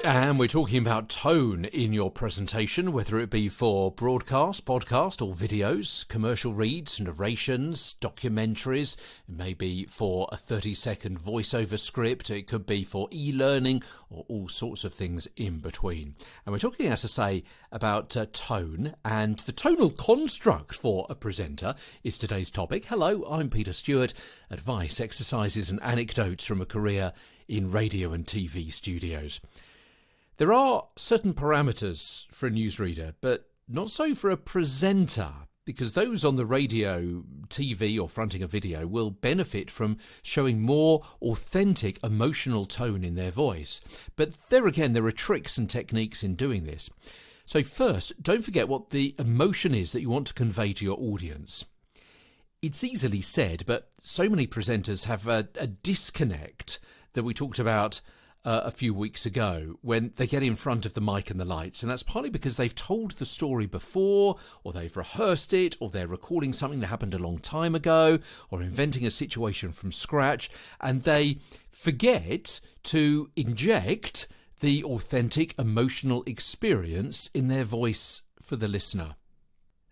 And we're talking about tone in your presentation, whether it be for broadcast, podcast or videos, commercial reads, narrations, documentaries. It may be for a 30-second voiceover script. It could be for e-learning or all sorts of things in between. And we're talking, as I say, about tone, and the tonal construct for a presenter is today's topic. Hello, I'm Peter Stewart. Advice, exercises and anecdotes from a career in radio and TV studios. There are certain parameters for a newsreader, but not so for a presenter, because those on the radio, TV or fronting a video will benefit from showing more authentic emotional tone in their voice. But there again, there are tricks and techniques in doing this. So first, don't forget what the emotion is that you want to convey to your audience. It's easily said, but so many presenters have a disconnect that we talked about a few weeks ago when they get in front of the mic and the lights, and that's partly because they've told the story before, or they've rehearsed it, or they're recording something that happened a long time ago, or inventing a situation from scratch, and they forget to inject the authentic emotional experience in their voice for the listener.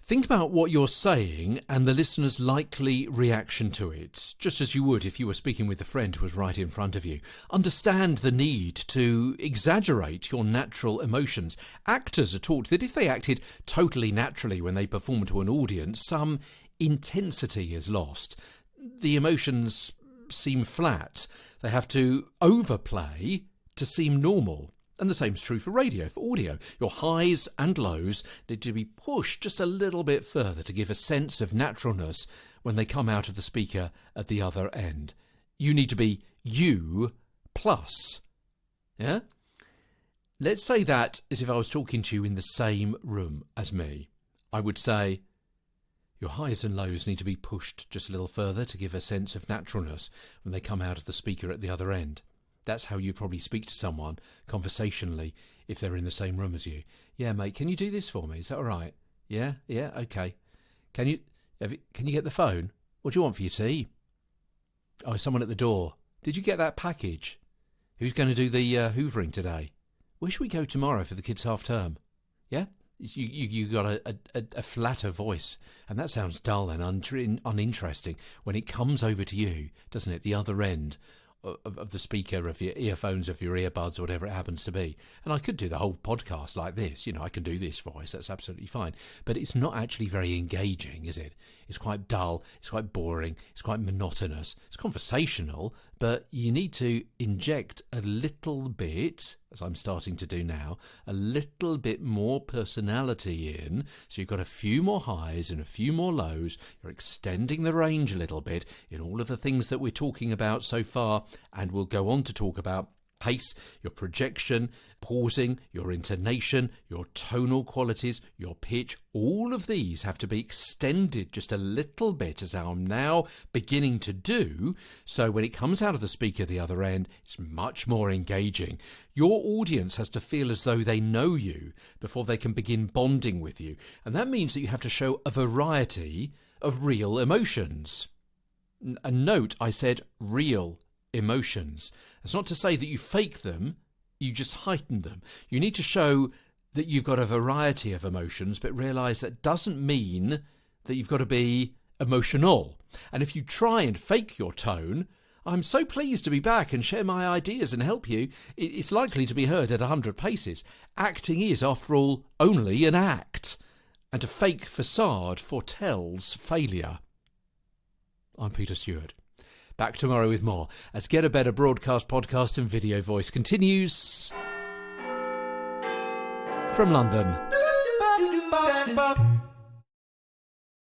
Think about what you're saying and the listener's likely reaction to it, just as you would if you were speaking with a friend who was right in front of you. Understand the need to exaggerate your natural emotions. Actors are taught that if they acted totally naturally when they perform to an audience, some intensity is lost. The emotions seem flat. They have to overplay to seem normal. And the same is true for radio, for audio. Your highs and lows need to be pushed just a little bit further to give a sense of naturalness when they come out of the speaker at the other end. You need to be you plus. Yeah? Let's say that as if I was talking to you in the same room as me. I would say, your highs and lows need to be pushed just a little further to give a sense of naturalness when they come out of the speaker at the other end. That's how you probably speak to someone conversationally if they're in the same room as you. Yeah, mate, can you do this for me? Is that all right? Yeah, okay. Can you get the phone? What do you want for your tea? Oh, someone at the door. Did you get that package? Who's going to do the hoovering today? Where should we go tomorrow for the kids' half term? Yeah? You got a flatter voice, and that sounds dull and uninteresting when it comes over to you, doesn't it? The other end of the speaker, of your earphones, of your earbuds, or whatever it happens to be. And I could do the whole podcast like this. I can do this voice. That's absolutely fine. But it's not actually very engaging, is it? It's quite dull. It's quite boring. It's quite monotonous. It's conversational, but you need to inject a little bit, as I'm starting to do now, a little bit more personality in. So you've got a few more highs and a few more lows. You're extending the range a little bit in all of the things that we're talking about so far, and we'll go on to talk about pace, your projection, pausing, your intonation, your tonal qualities, your pitch. All of these have to be extended just a little bit, as I'm now beginning to do, so when it comes out of the speaker at the other end, it's much more engaging. Your audience has to feel as though they know you before they can begin bonding with you, and that means that you have to show a variety of real emotions. And note, I said real emotions. That's not to say that you fake them, you just heighten them. You need to show that you've got a variety of emotions, but realise that doesn't mean that you've got to be emotional. And if you try and fake your tone, I'm so pleased to be back and share my ideas and help you, it's likely to be heard at 100 paces. Acting is, after all, only an act. And a fake façade foretells failure. I'm Peter Stewart. Back tomorrow with more as Get a Better Broadcast, Podcast and Video Voice continues from London.